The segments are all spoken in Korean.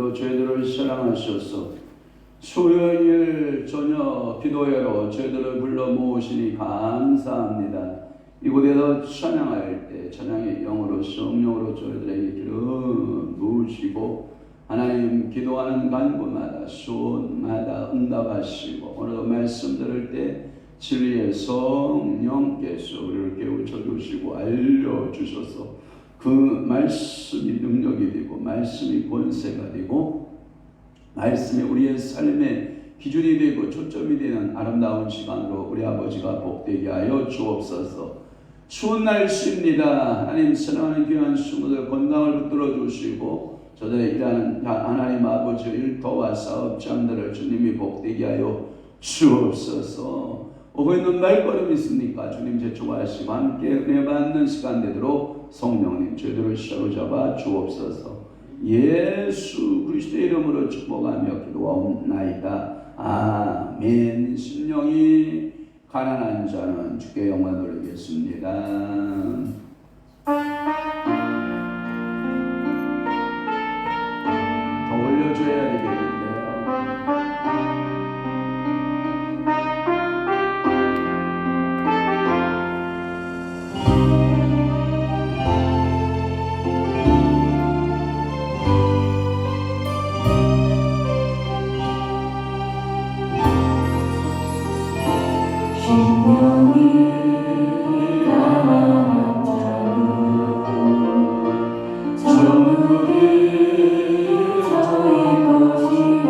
은혜로 저희들을 사랑하셔서 수요일 저녁 기도회로 저희들을 불러 모으시니 감사합니다. 이곳에서 찬양할 때 찬양의 영으로 성령으로 저희들에게 기름 부으시고 하나님 기도하는 간구마다 소원마다 응답하시고 오늘도 말씀 들을 때 진리의 성령께서 우리를 깨우쳐 주시고 알려주셔서 그 말씀이 능력이 되고 말씀이 권세가 되고 말씀이 우리의 삶의 기준이 되고 초점이 되는 아름다운 시간으로 우리 아버지가 복되게 하여 주옵소서. 추운 날씨입니다. 하나님 사랑하는 귀한 친구들 건강을 붙들어 주시고 저들의 일하는 하나님 아버지의 일터와 사업장들을 주님이 복되게 하여 주옵소서. 오고 있는 말걸음 있습니까? 주님 제초하시고 함께 은혜 받는 시간 되도록 성령님 저희들을 사로잡아 주옵소서. 예수 그리스도의 이름으로 축복하며 기도하옵나이다. 아멘. 심령이 가난한 자는 주께 영광 돌리겠습니다. 더 올려줘야 되겠는데요. 저물이 저의 것이요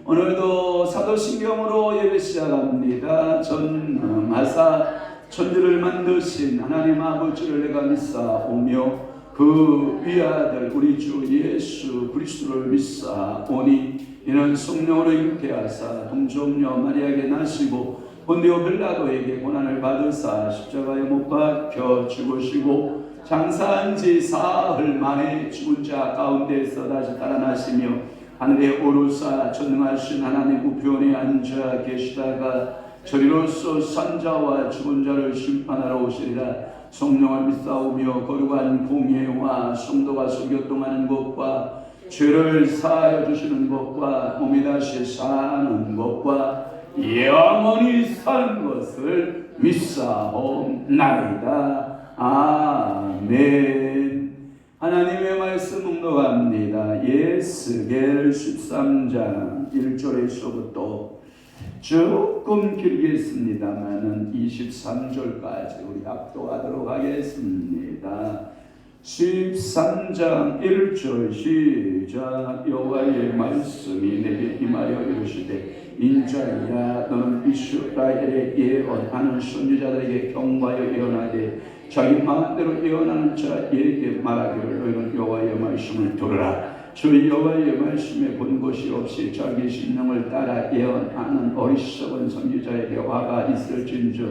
오늘도 사도신경으로 예배 시작합니다. 전능하사 천지를 만드신 하나님 아버지를 내가 믿사오며 그 위아들 우리 주 예수 그리스도를 믿사오니 이는 성령으로 잉태하사 동정녀 마리아에게 나시고 본디오 빌라도에게 고난을 받으사 십자가에 못 박혀 죽으시고 장사한 지 사흘 만에 죽은 자 가운데서 다시 살아나시며 하늘에 오르사 전능하신 하나님 우편에 앉아 계시다가 저리로서 산자와 죽은 자를 심판하러 오시리라. 성령을 믿사오며 거룩한 공예와 성도가 소교통하는 것과 죄를 사하여 주시는 것과 몸이 다시 사는 것과 영원히 사는 것을 믿사옵나이다. 아멘. 하나님의 말씀 묵독합니다. 예스겔 13장 1절에서부터 조금 길게 했습니다만은 23절까지 우리 압도하도록 하겠습니다. 13장 1절 시작. 여호와의 말씀이 내게 임하여 이르시되 인자야 너는 이스라엘의 예언하는 선지자들에게 경고하여 예언하되 자기 마음대로 예언하는 자에게 말하기를 너희는 여호와의 말씀을 들으라. 주 여호와의 말씀에 본 것이 없이 자기 신령을 따라 예언하는 어리석은 선지자에게 화가 있을진저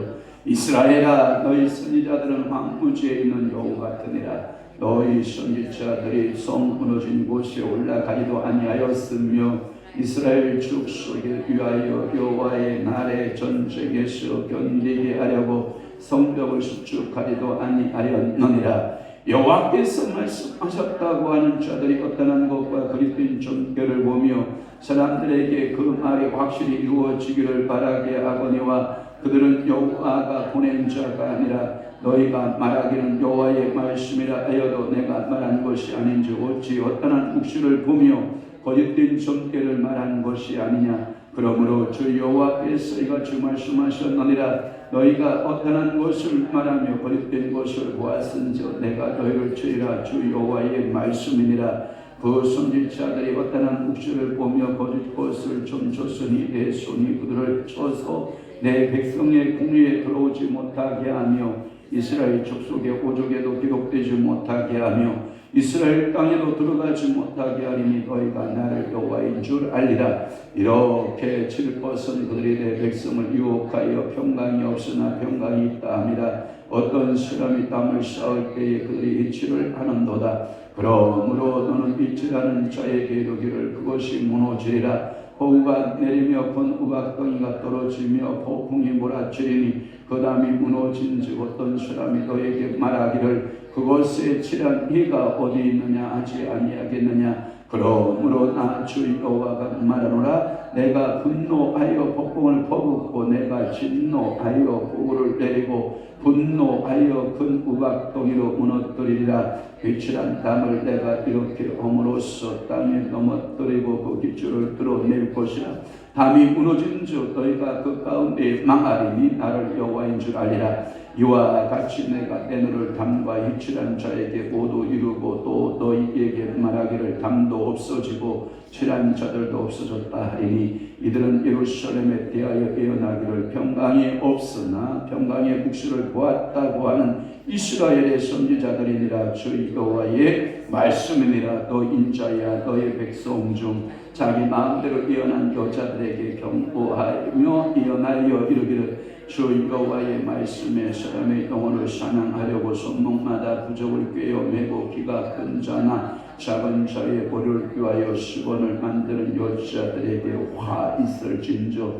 이스라엘아 너희 선지자들은 황무지에 있는 여우 같으니라. 너희 선지자들이 성 무너진 곳에 올라가지도 아니하였으며 이스라엘 족속에 위하여 여호와의 날의 전쟁에서 견디게 하려고 성벽을 수축하지도 아니하였느니라. 여호와께서 말씀하셨다고 하는 자들이 어떠한 것과 그리스도인 종교를 보며 사람들에게 그 말이 확실히 이루어지기를 바라게 하거니와 그들은 여호와가 보낸 자가 아니라 너희가 말하기는 여호와의 말씀이라 하여도 내가 말한 것이 아닌지 어찌 어떠한 묵시를 보며 거짓된 종교를 말한 것이 아니냐. 그러므로 주 여호와께서 이같이 말씀하셨느니라. 너희가 어떠한 것을 말하며 거짓된 것을 보았은즉 내가 너희를 치리라. 주 여호와의 말씀이니라. 그 선지자들이 어떠한 묵시를 보며 거짓 것을 점쳤으니 내 손이 그들을 쳐서 내 백성의 궁리에 들어오지 못하게 하며 이스라엘 족속의 오족에도 기록되지 못하게 하며 이스라엘 땅에도 들어가지 못하게 하리니 너희가 나를 여호와인 줄 알리라. 이렇게 칠 것은 그들이 내 백성을 유혹하여 평강이 없으나 평강이 있다 함이라. 어떤 사람이 땅을 쌓을 때에 그들이 이치를 하는도다. 그러므로 너는 이치하는 자에게 이르기를 그것이 무너지리라. 호우가 내리며 큰 우박덩이가 떨어지며 폭풍이 몰아치리니 그 담이 무너진즉 어떤 사람이 너에게 말하기를 그것에 칠한 이가 어디 있느냐 하지 아니하겠느냐. 그러므로 나 주 여호와가 말하노라. 내가 분노하여 폭풍을 퍼붓고 내가 진노하여 폭우를 내리고 분노하여 큰 우박덩이로 무너뜨리리라. 기출한 땅을 내가 이렇게 험으로써 땅에 넘어뜨리고 그 기초를 뚫어낼 것이라. 담이 무너진 즉 너희가 그 가운데 망하리니 나를 여호와인 줄 알리라. 이와 같이 내가 내 눈을 담과 이칠한 자에게 모두 이루고 또 너희에게 말하기를 담도 없어지고 칠한 자들도 없어졌다 하리니 이들은 예루살렘에 대하여 예언하기를 평강이 없으나 평강의 묵시를 보았다고 하는 이스라엘의 선지자들이니라. 주 여호와의 말씀이니라. 너 인자야 너의 백성 중 자기 마음대로 예언한 여자들에게 경고하며 예언하여 이르기를 주 여호와의 말씀에 사람의 영혼을 사냥하려고 손목마다 부적을 꿰어 매고 기가 큰 자나 작은 자의 보를 위하여 수건을 만드는 여자들에게 화 있을진저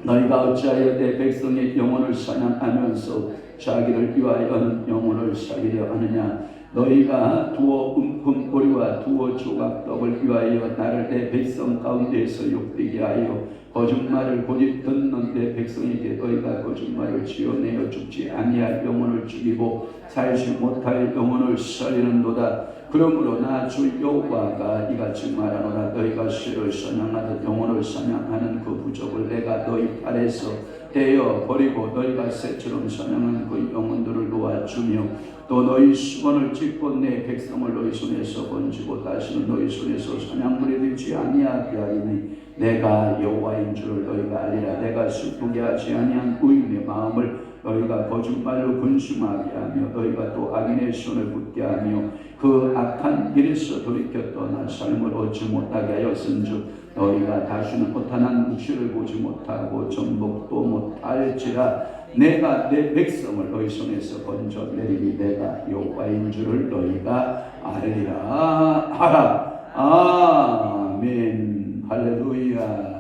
너희가 어찌하여 내 백성의 영혼을 사냥하면서 자기를 위하여는 영혼을 살리려 하느냐. 너희가 두어 은금고리와 두어 조각떡을 위하여 나를 내 백성 가운데에서 욕되게 하여 거짓말을 고집 듣는 내 백성에게 너희가 거짓말을 지어내어 죽지 아니할 영혼을 죽이고 살지 못할 영혼을 살리는도다. 그러므로 나 주 여호와가 이같이 말하노라. 너희가 쇠를 사냥하듯 영혼을 사냥하는 그 부적을 내가 너희 팔에서 떼어 버리고 너희가 새처럼 사냥한 그 영혼들을 놓아주며 또 너희 수건을 찢고 내 백성을 너희 손에서 건지고 다시는 너희 손에서 사냥물이 되지 아니하게 하리니 내가 여호와인 줄을 너희가 알리라. 내가 슬프게 하지 아니한 의인의 마음을 너희가 거짓말로 근심하게 하며 너희가 또 악인의 손을 붙게 하며 그 악한 길에서 돌이켜 떠나 삶을 얻지 못하게 하였은즉 너희가 다시는 허탄한 묵시를 보지 못하고 전복도 못할지라. 내가 내 백성을 너희 손에서 건져내리니 내가 여호와인 줄을 너희가 알리라 하라. 아멘. 할렐루야.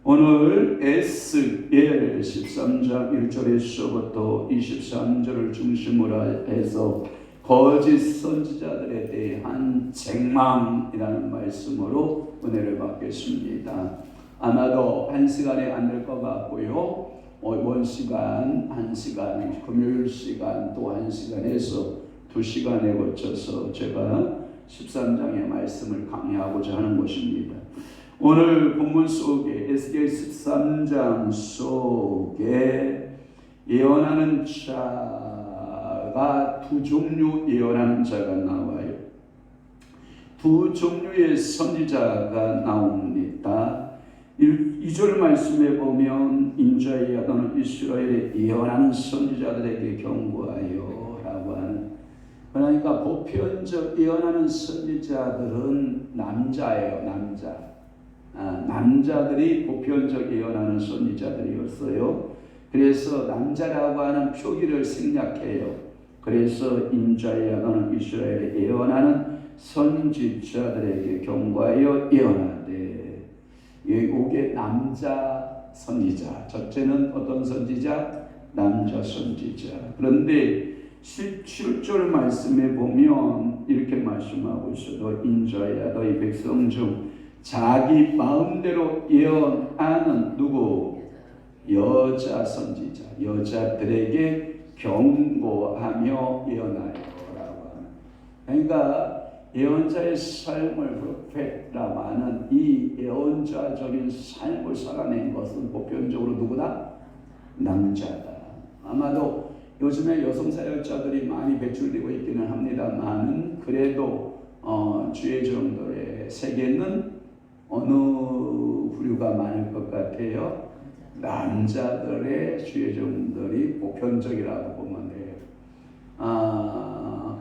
오늘 에스겔 13장 1절에서부터 23절을 중심으로 해서 거짓 선지자들에 대한 책망이라는 말씀으로 은혜를 받겠습니다. 아마도 1시간에 안 될 것 같고요. 1시간, 1시간, 금요일 시간 또 1시간에서 2시간에 거쳐서 제가 13장의 말씀을 강의하고자 하는 것입니다. 오늘 본문 속에 에스겔 13장 속에 예언하는 자가 두 종류 예언하는 자가 나와요. 두 종류의 선지자가 나옵니다. 2절 말씀에 보면 인자야 너는 이스라엘에 예언하는 선지자들에게 경고하여 라고 하는, 그러니까 보편적 예언하는 선지자들은 남자예요. 남자들이 보편적 예언하는 선지자들이었어요. 그래서 남자라고 하는 표기를 생략해요. 그래서 인자야 너는 이스라엘에 예언하는 선지자들에게 경고하여 예언하되, 이게 남자 선지자. 첫째는 어떤 선지자? 남자 선지자. 그런데 17절 말씀에 보면 이렇게 말씀하고 있어요. 너 인자야 너희 백성 중 자기 마음대로 예언하는 누구? 여자 선지자. 여자들에게 경고하며 예언하여 라고 하는. 그러니까 예언자의 삶을 프로페트라고 하는 이 예언자적인 삶을 살아낸 것은 보편적으로 누구다? 남자다. 아마도 요즘에 여성 사역자들이 많이 배출되고 있기는 합니다만 그래도 주의 종들의 세계는 어느 부류가 많을 것 같아요? 남자들의 주의 종들이 보편적이라고 보면 돼요.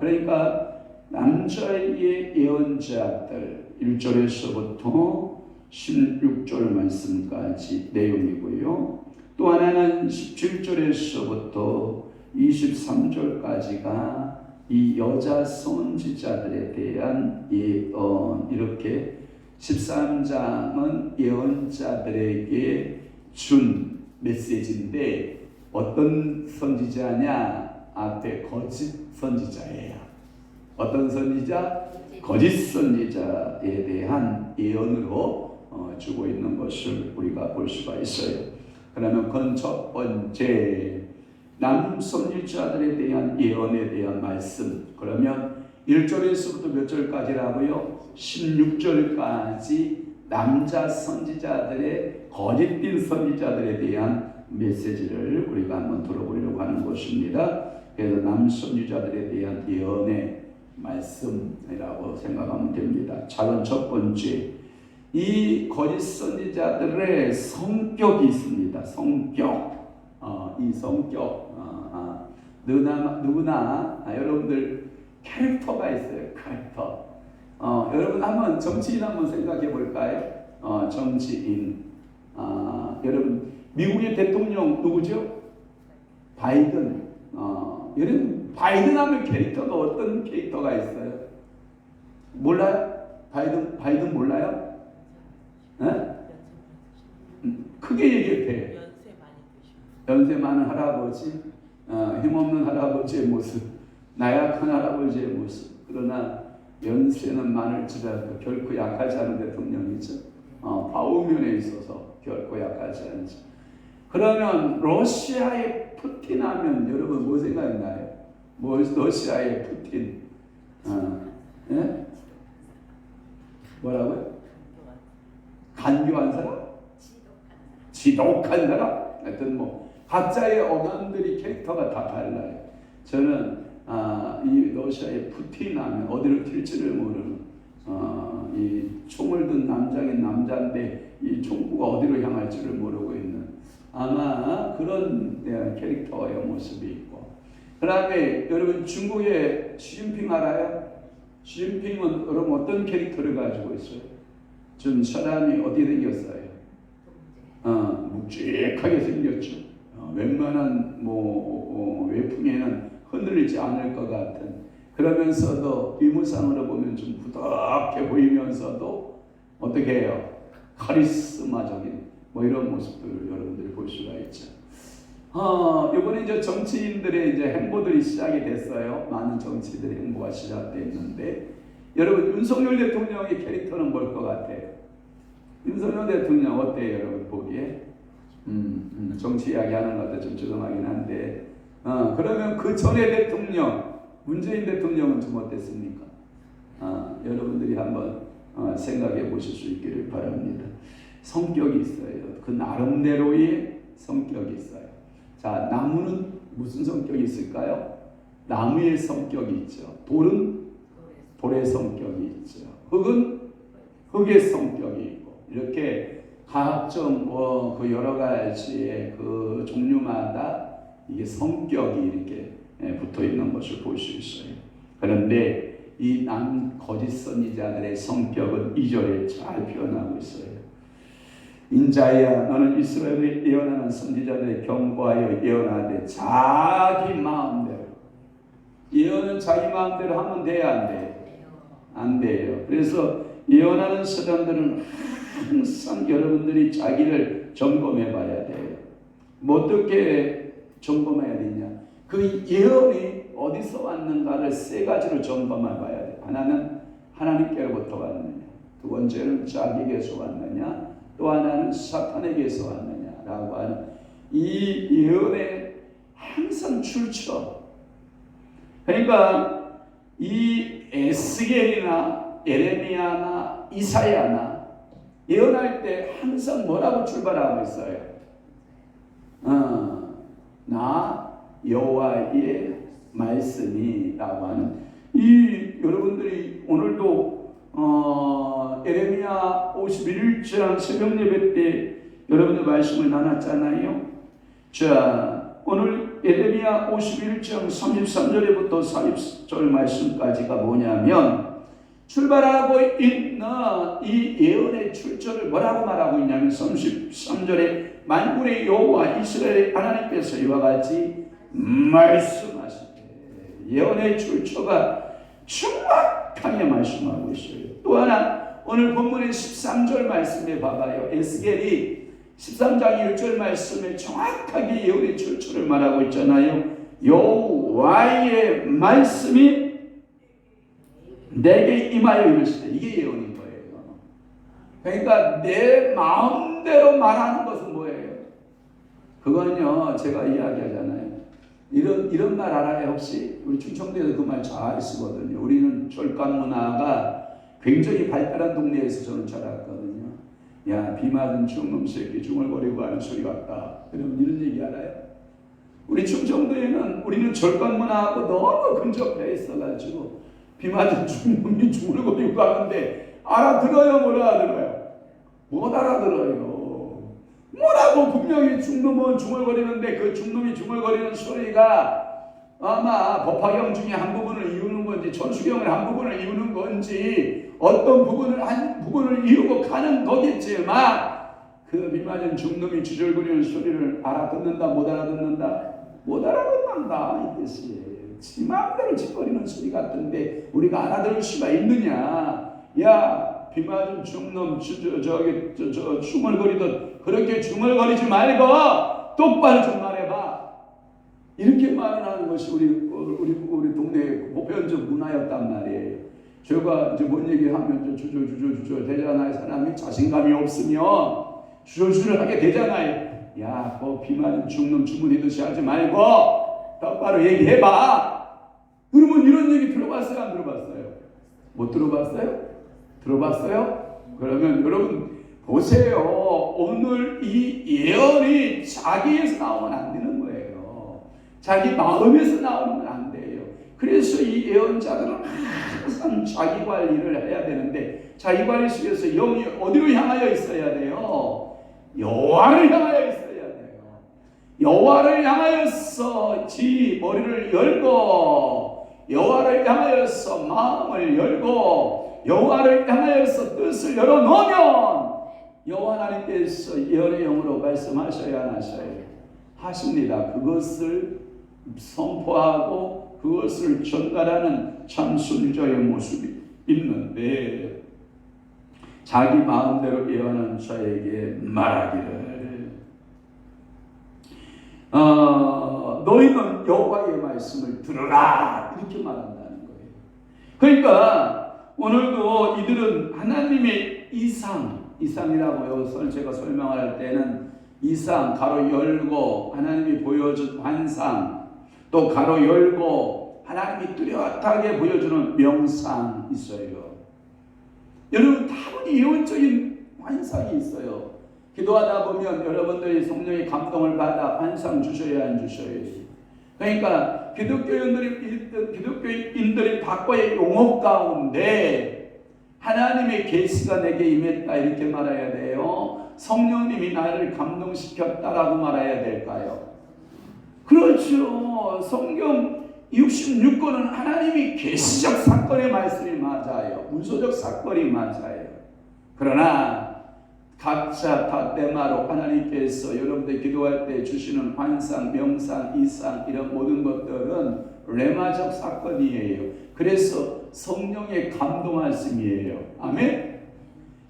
그러니까 남자의 예언자들 1절에서부터 16절 말씀까지 내용이고요. 또 하나는 17절에서부터 23절까지가 이 여자 선지자들에 대한 예언. 이렇게 13장은 예언자들에게 준 메시지인데 어떤 선지자냐? 앞에 거짓 선지자예요. 어떤 선지자? 거짓 선지자에 대한 예언으로 주고 있는 것을 우리가 볼 수가 있어요. 그러면 그건 첫 번째 남 선지자들에 대한 예언에 대한 말씀. 그러면 1절에서부터 몇 절까지라고요? 16절까지 남자 선지자들의 거짓된 선지자들에 대한 메시지를 우리가 한번 들어보려고 하는 것입니다. 그래서 남 선지자들에 대한 예언의 말씀이라고 생각하면 됩니다. 작은 첫 번째, 이 거짓 선지자들의 성격이 있습니다. 성격. 이 성격. 누구나 여러분들 캐릭터가 있어요. 캐릭터. 여러분 한번 정치인 한번 생각해 볼까요? 정치인. 여러분 미국의 대통령 누구죠? 바이든. 여러분 바이든 하면 캐릭터가 어떤 캐릭터가 있어요? 몰라요? 바이든 몰라요? 네? 크게 얘기해도 돼. 연세 많은 할아버지, 힘없는 할아버지의 모습, 나약한 할아버지의 모습. 그러나 연세는 많을지라도 결코 약하지 않은 대통령이죠. 바우면에 있어서 결코 약하지 않죠. 그러면 러시아의 푸틴 하면 여러분 뭐 생각나요? 러시아의 푸틴. 예? 뭐라고요? 간교한 사람? 지독한 사람? 하여튼 뭐 각자의 언어들이 캐릭터가 다 달라요. 저는 이 러시아의 푸틴 하면 어디로 튈지를 모르는 이 총을 든 남자인데 이 총구가 어디로 향할지를 모르고 있는 아마 그런 캐릭터의 모습이 있고, 그 다음에 여러분 중국의 시진핑 알아요? 시진핑은 여러분 어떤 캐릭터를 가지고 있어요? 좀 사람이 어디 생겼어요? 묵직하게 생겼죠. 웬만한 외풍에는 흔들리지 않을 것 같은, 그러면서도 비무상으로 보면 좀 부드럽게 보이면서도 어떻게 해요? 카리스마적인 이런 모습들을 여러분들이 볼 수가 있죠. 이번에 이제 정치인들의 이제 행보들이 시작이 됐어요. 많은 정치인들의 행보가 시작됐는데, 여러분 윤석열 대통령의 캐릭터는 뭘 것 같아요? 윤석열 대통령 어때요, 여러분 보기에? 정치 이야기하는 것도 좀 죄송하긴 한데, 그러면 그 전에 대통령 문재인 대통령은 좀 어땠습니까? 여러분들이 한번 생각해 보실 수 있기를 바랍니다. 성격이 있어요. 그 나름대로의 성격이 있어요. 자, 나무는 무슨 성격이 있을까요? 나무의 성격이 있죠. 돌은 돌의 성격이 있죠. 흙은 흙의 성격이 있고, 이렇게 각종 그 여러 가지의 그 종류마다 이게 성격이 이렇게 붙어 있는 것을 볼 수 있어요. 그런데 이 거짓 선지자들의 성격은 2절에 잘 표현하고 있어요. 인자야, 너는 이스라엘을 예언하는 선지자들의 경고하여 예언하되 자기 마음대로. 예언은 자기 마음대로 하면 돼야 안 돼요? 안 돼요. 그래서 예언하는 사람들은 항상 여러분들이 자기를 점검해 봐야 돼요. 어떻게 점검해야 되냐? 그 예언이 어디서 왔는가를 세 가지로 점검해 봐야 돼요. 하나는 하나님께로부터 왔느냐, 두 번째는 자기에게서 왔느냐, 또 하나는 사탄에게서 왔느냐라고 하는 이 예언의 항상 출처. 그러니까 이 에스겔이나 예레미야나 이사야나 예언할 때 항상 뭐라고 출발하고 있어요? 나 여호와의 말씀이라고 하는, 이 여러분들이 오늘도 예레미야 51장 새벽 예배 때 여러분들 말씀을 나눴잖아요. 자, 오늘 예레미야 51장 33절부터 40절 말씀까지가 뭐냐면, 출발하고 있는 이 예언의 출처를 뭐라고 말하고 있냐면 33절에 만군의 여호와 이스라엘의 하나님께서 이와 같이 말씀하시되, 예언의 출처가 정확하게 말씀하고 있어요. 또 하나 오늘 본문의 13절 말씀에 봐봐요. 에스겔이 13장 1절 말씀에 정확하게 예언의 출처를 말하고 있잖아요. 여호와의 말씀이 내게 임하여 이르시되, 이게 예언인 거예요. 그러니까 내 마음대로 말하는 것은 뭐예요? 그건요, 제가 이야기하잖아요. 이런 말 알아요? 혹시 우리 충청도에서 그 말 잘 쓰거든요. 우리는 절간 문화가 굉장히 발달한 동네에서 저는 자랐거든요. 야, 비 맞은 중놈 새끼 중얼거리고 하는 소리 같다. 그러면 이런 얘기 알아요? 우리 충청도에는 우리는 절간 문화하고 너무 근접해 있어가지고 비 맞은 중놈이 중얼거리고 하는데 알아들어요, 못 알아들어요? 못 알아들어요. 뭐라고 분명히 중놈은 중얼거리는데 그 중놈이 중얼거리는 소리가 아마 법화경 중에 한 부분을 이루는 건지 천수경의 한 부분을 이루는 건지 어떤 한 부분을 이루고 가는 거겠지만, 그 미맞은 중놈이 주절거리는 소리를 알아듣는다, 못 알아듣는다? 못 알아듣는다, 이 뜻이에요. 지 마음대로 짓거리는 소리 같은데 우리가 알아들을 수가 있느냐? 야, 비 맞은 중놈 중얼거리듯 그렇게 중얼거리지 말고 똑바로 좀 말해봐. 이렇게 말을 하는 것이 우리 동네의 보편적 문화였단 말이에요. 제가 이제 뭔 얘기하면 주저 되잖아요. 사람이 자신감이 없으면 주저주저 하게 되잖아요. 야, 그 비 맞은 중놈 주문이듯이 하지 말고 똑바로 얘기해봐. 그러면 이런 얘기 들어봤어요, 안 들어봤어요? 못 들어봤어요? 들어봤어요? 그러면 여러분 보세요. 오늘 이 예언이 자기에서 나오면 안 되는 거예요. 자기 마음에서 나오면 안 돼요. 그래서 이 예언자들은 항상 자기 관리를 해야 되는데 자기 관리 속에서 영이 어디로 향하여 있어야 돼요? 여호와를 향하여 있어야 돼요. 여호와를 향하여서 지 머리를 열고 여호와를 향하여서 마음을 열고 여호와를 향하여서 뜻을 열어놓으면 여호와 하나님께서 예언의 영으로 말씀하셔야 안 하셔요? 하십니다. 그것을 선포하고 그것을 전달하는 참 순리자의 모습이 있는데 자기 마음대로 예언하는 자에게 말하기를 너희는 여호와의 말씀을 들으라 이렇게 말한다는 거예요. 그러니까 오늘도 이들은 하나님의 이상이라고 제가 설명할 때는 이상 가로 열고 하나님이 보여준 환상 또 가로 열고 하나님이 뚜렷하게 보여주는 명상 있어요. 여러분 다분히 예언적인 환상이 있어요. 기도하다 보면 여러분들이 성령의 감동을 받아 환상 주셔야 안 주셔야 돼요. 그러니까 기독교인들이 바꿔의 용어 가운데 하나님의 계시가 내게 임했다 이렇게 말해야 돼요? 성령님이 나를 감동시켰다라고 말해야 될까요? 그렇죠. 성경 66권은 하나님이 계시적 사건의 말씀이 맞아요. 문서적 사건이 맞아요. 그러나 각자 다 때마로 하나님께서 여러분들 기도할 때 주시는 환상, 명상, 이상 이런 모든 것들은 레마적 사건이에요. 그래서 성령의 감동하심이에요. 아멘?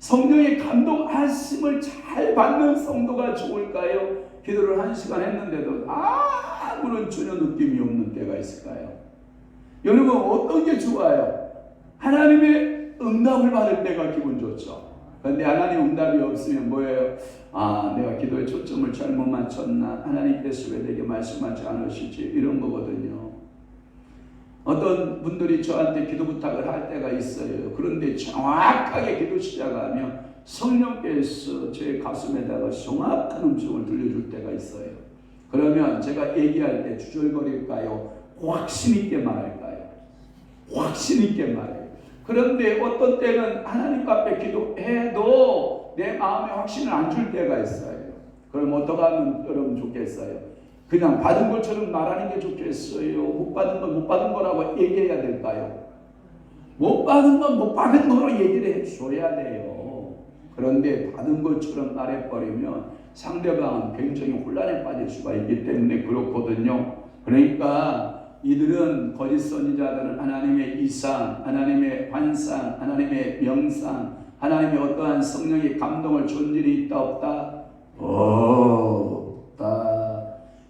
성령의 감동하심을 잘 받는 성도가 좋을까요? 기도를 1시간 했는데도 아무런 전혀 느낌이 없는 때가 있을까요? 여러분 어떤 게 좋아요? 하나님의 응답을 받을 때가 기분 좋죠. 그런데 하나님 응답이 없으면 뭐예요? 내가 기도에 초점을 잘못 맞췄나? 하나님께서 왜 내게 말씀하지 않으시지? 이런 거거든요. 어떤 분들이 저한테 기도 부탁을 할 때가 있어요. 그런데 정확하게 기도 시작하면 성령께서 제 가슴에다가 정확한 음성을 들려줄 때가 있어요. 그러면 제가 얘기할 때 주절거릴까요? 확신 있게 말할까요? 확신 있게 말해요. 그런데 어떤 때는 하나님 앞에 기도해도 내 마음에 확신을 안 줄 때가 있어요. 그럼 어떻게 하면 여러분 좋겠어요? 그냥 받은 것처럼 말하는 게 좋겠어요? 못 받은 건 못 받은 거라고 얘기해야 될까요? 못 받은 건 못 받은 거로 얘기를 해줘야 돼요. 그런데 받은 것처럼 말해버리면 상대방은 굉장히 혼란에 빠질 수가 있기 때문에 그렇거든요. 그러니까 이들은 거짓 선지자들은 하나님의 이상, 하나님의 환상, 하나님의 명상, 하나님의 어떠한 성령의 감동을 준 일이 있다 없다? 없다.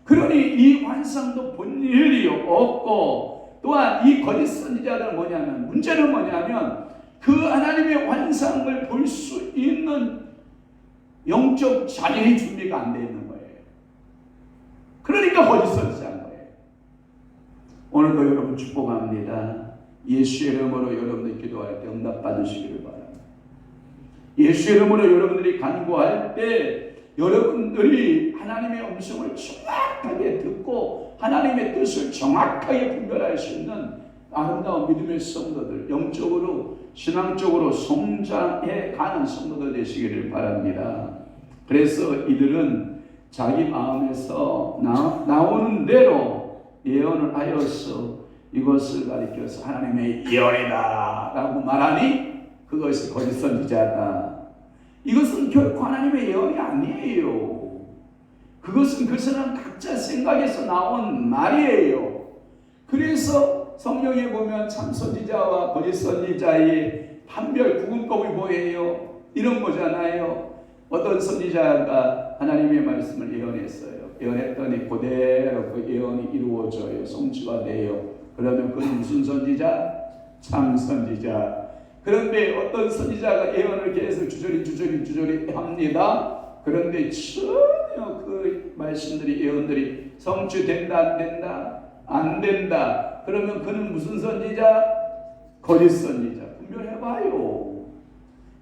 그러니 이 환상도 본 일이 없고 또한 이 거짓 선지자들은 뭐냐면 문제는 뭐냐면 그 하나님의 환상을 볼 수 있는 영적 자질이 준비가 안 되어 있는 거예요. 그러니까 거짓 선지자인 거예요. 오늘도 여러분 축복합니다. 예수의 이름으로 여러분들 기도할 때 응답 받으시기를 바랍니다. 예수의 이름으로 여러분들이 간구할 때 여러분들이 하나님의 음성을 정확하게 듣고 하나님의 뜻을 정확하게 분별할 수 있는 아름다운 믿음의 성도들, 영적으로 신앙적으로 성장해 가는 성도들 되시기를 바랍니다. 그래서 이들은 자기 마음에서 나오는 대로 예언을 하여서 이것을 가리켜서 하나님의 예언이다 라고 말하니 그것이 거짓 선지자다. 이것은 결코 하나님의 예언이 아니에요. 그것은 그 사람 각자 생각에서 나온 말이에요. 그래서 성경에 보면 참 선지자와 거짓 선지자의 판별 구분법이 뭐예요? 이런 거잖아요. 어떤 선지자가 하나님의 말씀을 예언했어요. 예언했더니 그대로 그 예언이 이루어져요. 성취가 돼요. 그러면 그는 무슨 선지자? 참 선지자. 그런데 어떤 선지자가 예언을 계속 주저리 합니다. 그런데 전혀 그 말씀들이 예언들이 성취된다 안 된다? 안 된다. 그러면 그는 무슨 선지자? 거짓 선지자. 분별해봐요.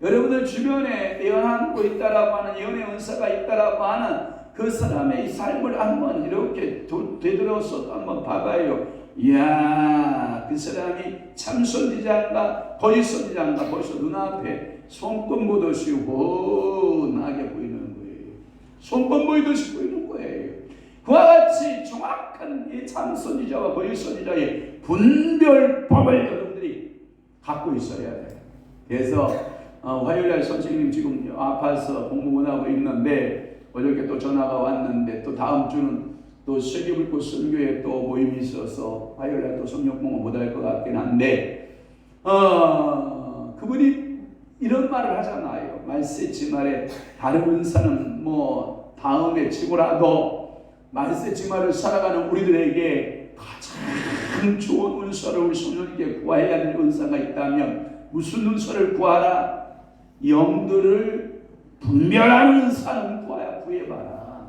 여러분들 주변에 예언하고 있다라고 하는 예언의 은사가 있다라고 하는 그 사람의 이 삶을 한번 이렇게 되돌아서 한번 봐봐요. 이야, 그 사람이 참 선지자인가 거짓 선지자인가 벌써 눈앞에 손금 보듯이 훤하게 보이는 거예요. 손금 보이듯이 보이는 거예요. 그와 같이 정확한 이 참 선지자와 거짓 선지자의 분별법을 여러분들이 갖고 있어야 돼요. 그래서 화요일날 선생님 지금 아파서 공부 못하고 있는데 어저께 또 전화가 왔는데 또 다음 주는 또 세계불꽃 선교회 또 모임이 있어서 화요일날 또 성령 공부 못할 것 같긴 한데 그분이 이런 말을 하잖아요. 말세지말에 다른 은사는 뭐 다음에 치고라도 말세지말을 살아가는 우리들에게 가장 좋은 은사를 우리 성령님께 구해야 될 은사가 있다면 무슨 은사를 구하라? 영들을 분별하는 은사는 구해봐라.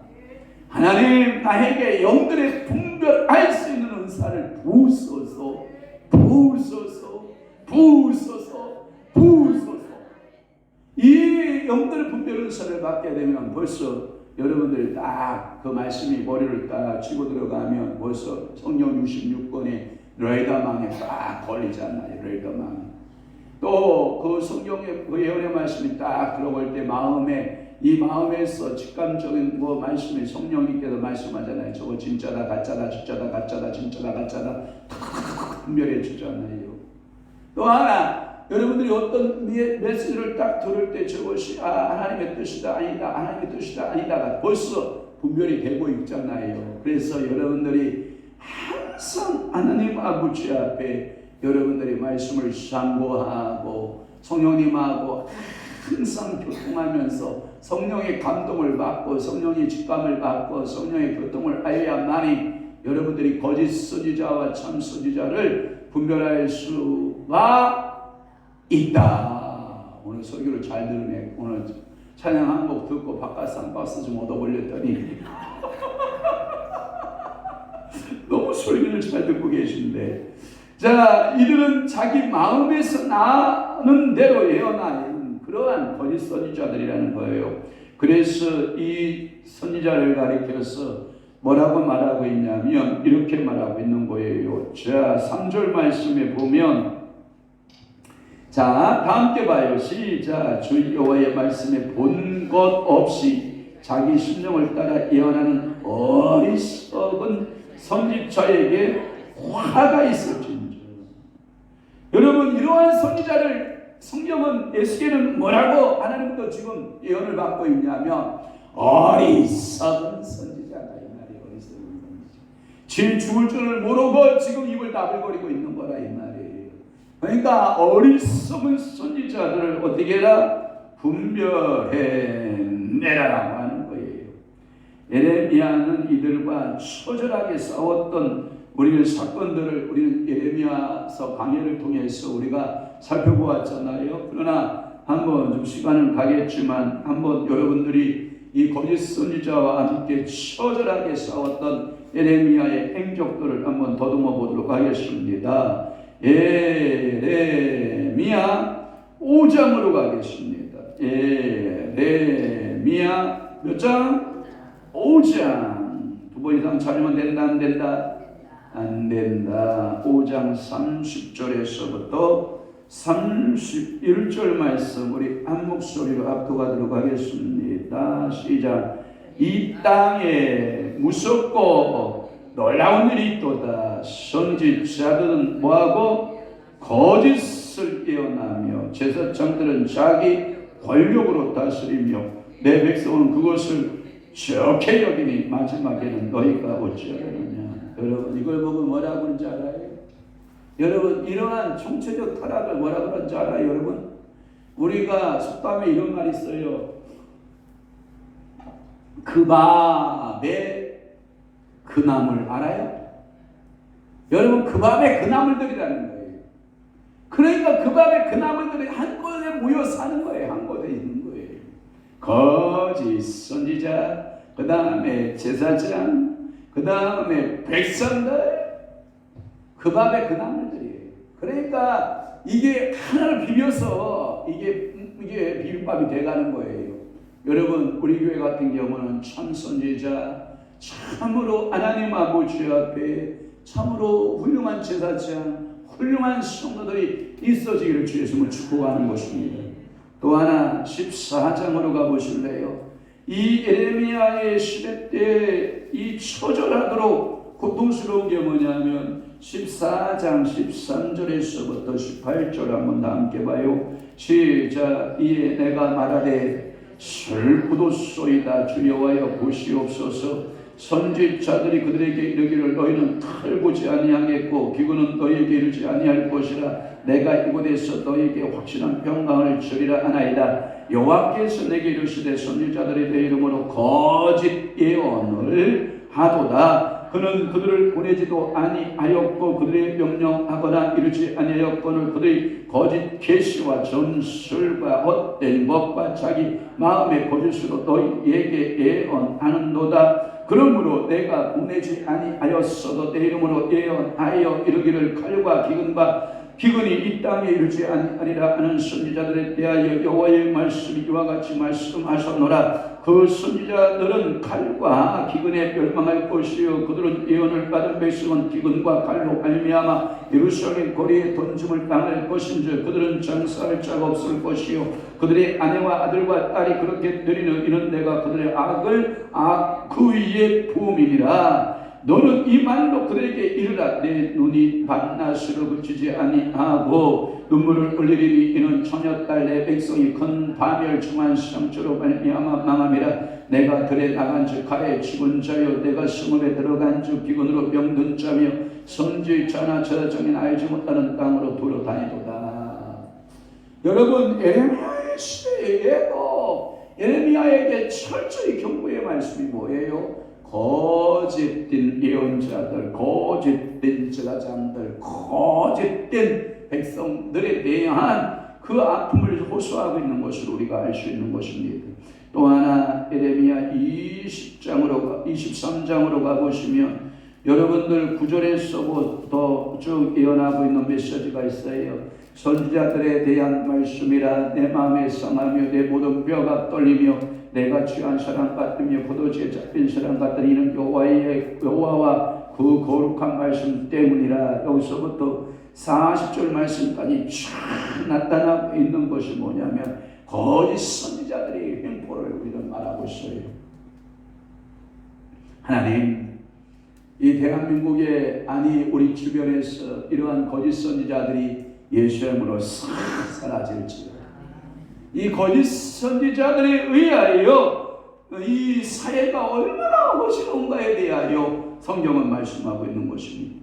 하나님 나에게 영들의 분별할 수 있는 은사를 부으소서. 이 영들의 분별 은사를 받게 되면 벌써 여러분들 딱 그 말씀이 머리를 딱 치고 들어가면 벌써 성령 66권의 레이더망에 딱 걸리잖아요. 레이더망. 또 그 성경의 그 예언의 말씀이 딱 들어올 때 이 마음에서 직감적인 뭐 말씀이 성령님께서 말씀하잖아요. 저거 진짜다 가짜다 진짜다 가짜다 진짜다 가짜다 분별해 주잖아요. 또 하나 여러분들이 어떤 메시지를 딱 들을 때 저것이 하나님의 뜻이다 아니다 하나님의 뜻이다 아니다가 벌써 분별이 되고 있잖아요. 그래서 여러분들이 항상 하나님 아버지 앞에 여러분들이 말씀을 상고하고 성령님하고 항상 교통하면서 성령의 감동을 받고 성령의 직감을 받고 성령의 교통을 하여야만이 여러분들이 거짓 선지자와 참 선지자를 분별할 수가 있다. 오늘 설교를 잘 들으네. 오늘 찬양 한 곡 듣고 바깥 쌍박스 좀 얻어 올렸더니 너무 설교를 잘 듣고 계신데, 자, 이들은 자기 마음에서 나는 대로 예언하는 그러한 거짓 선지자들이라는 거예요. 그래서 이 선지자를 가리켜서 뭐라고 말하고 있냐면 이렇게 말하고 있는 거예요. 자, 3절 말씀에 보면, 자, 다 함께 봐요. 시작. 주 여호와의 말씀에 본 것 없이 자기 심령을 따라 예언하는 어리석은 선지자에게 화가 있을진저. 여러분, 이러한 선지자를 성경은 에스겔은 뭐라고 하나님도 지금 예언을 받고 있냐면 어리석은 선지자다 이 말이에요. 어리석은 선지자. 지 죽을 줄을 모르고 지금 입을 나불거리고 있는 거라 이 말이에요. 그러니까 어리석은 선지자들을 어떻게 해라? 분별해내라라고 하는 거예요. 예레미야는 이들과 처절하게 싸웠던 우리는 사건들을 우리는 예레미야서 강해를 통해서 우리가 살펴보았잖아요. 그러나 한번 좀 시간은 가겠지만 한번 여러분들이 이 거짓 선지자와 함께 처절하게 싸웠던 예레미야의 행적들을 한번 더듬어 보도록 하겠습니다. 예레미야 5장으로 가겠습니다. 예레미야 몇 장? 5장. 두 번 이상 찾으면 된다 안 된다? 안 된다. 5장 30절에서부터 31절 말씀 우리 한 목소리로 합독하도록 하겠습니다. 시작. 이 땅에 무섭고 놀라운 일이 있도다. 선지자들은 뭐하고? 거짓을 예언하며 제사장들은 자기 권력으로 다스리며 내 백성은 그것을 좋게 여기니 마지막에는 너희가 어찌하려느냐. 여러분, 이걸 보고 뭐라고 그런지 알아요? 여러분, 이러한 총체적 타락을 뭐라고 그런지 알아요? 여러분, 우리가 속담에 이런 말이 있어요. 그 밤에 그 나물 알아요? 여러분, 그 밤에 그 나물들이라는 거예요. 그러니까 그 밤에 그 나물들이 한곳에 모여 사는 거예요. 한 곳에 있는 거예요. 거짓 선지자, 그 다음에 제사장, 그 다음에 백성들, 그 밤에 그 나물들이에요. 그러니까 이게 하나를 비벼서 이게 비빔밥이 돼가는 거예요. 여러분, 우리 교회 같은 경우는 참 선지자, 참으로 하나님 아버지 앞에 참으로 훌륭한 제사장, 훌륭한 성도들이 있어지기를 주 예수님을 축복하는 것입니다. 또 하나 14장으로 가보실래요? 이 예레미야의 시대 때 이 처절하도록 고통스러운 게 뭐냐면 14장 13절에서부터 18절 한번 다 함께 봐요. 시작. 이에 내가 말하되 슬프도소이다. 주 여호와여 보시옵소서. 선지자들이 그들에게 이르기를 너희는 칼보지 아니하겠고 기근은 너희에게 이르지 아니할 것이라. 내가 이곳에서 너희에게 확실한 평강을 주리라 하나이다. 여호와께서 내게 이르시되 선지자들이 내 이름으로 거짓 예언을 하도다. 그는 그들을 보내지도 아니하였고 그들의 명령하거나 이르지 아니하였거늘 그들의 거짓 계시와 전술과 헛된 법과 자기 마음의 거짓으로 너희에게 예언하는도다. 그러므로 내가 보내지 아니하였어도 내 이름으로 예언하여 이르기를 칼과 기근이 이 땅에 이르지 아니하리라 하는 선지자들에 대하여 여호와의 말씀이 이와 같이 말씀하셨노라. 그 선지자들은 칼과 기근에 멸망할 것이요 그들은 예언을 받은 백성은 기근과 칼로 말미암아 예루살렘 거리에 던짐을 당할 것인즉 그들은 장사할 자가 없을 것이요 그들의 아내와 아들과 딸이 그렇게 되리는 이는 내가 그들의 악을 그 위에 부음이니라. 너는 이 말로 그들에게 이르라. 내 눈이 밤낮으로 그치지 아니하고 눈물을 흘리리니 이는 처녀딸 내 백성이 큰 파멸 중한 상처로 말미암아 망함이라. 내가 들에 나간 즉 칼에 죽은 자여 내가 성읍에 들어간 즉 기근으로 병든 자며 선지자나 제사장이나 알지 못하는 땅으로 돌아다니도다. 여러분 예레미야의 시대에도 예레미야에게 철저히 경고의 말씀이 뭐예요? 거짓된 예언자들, 거짓된 제사장들, 거짓된 백성들에 대한 그 아픔을 호소하고 있는 것을 우리가 알 수 있는 것입니다. 또 하나 예레미야 23장으로 가보시면 여러분들 9절에서부터 쭉 예언하고 있는 메시지가 있어요. 선지자들에 대한 말씀이라. 내 마음에 상하며 내 모든 뼈가 떨리며 내가 취한 사람 같으며 포도주에 잡힌 사람 같으니 이는 여호와와 그 거룩한 말씀 때문이라. 여기서부터 40절 말씀까지 쫙 나타나고 있는 것이 뭐냐면 거짓 선지자들의 횡포를 우리는 말하고 있어요. 하나님, 이 대한민국에 우리 주변에서 이러한 거짓 선지자들이 예수님으로 싹 사라질지어다. 이 거짓 선지자들에 의하여 이 사회가 얼마나 어지러운가에 대하여 성경은 말씀하고 있는 것입니다.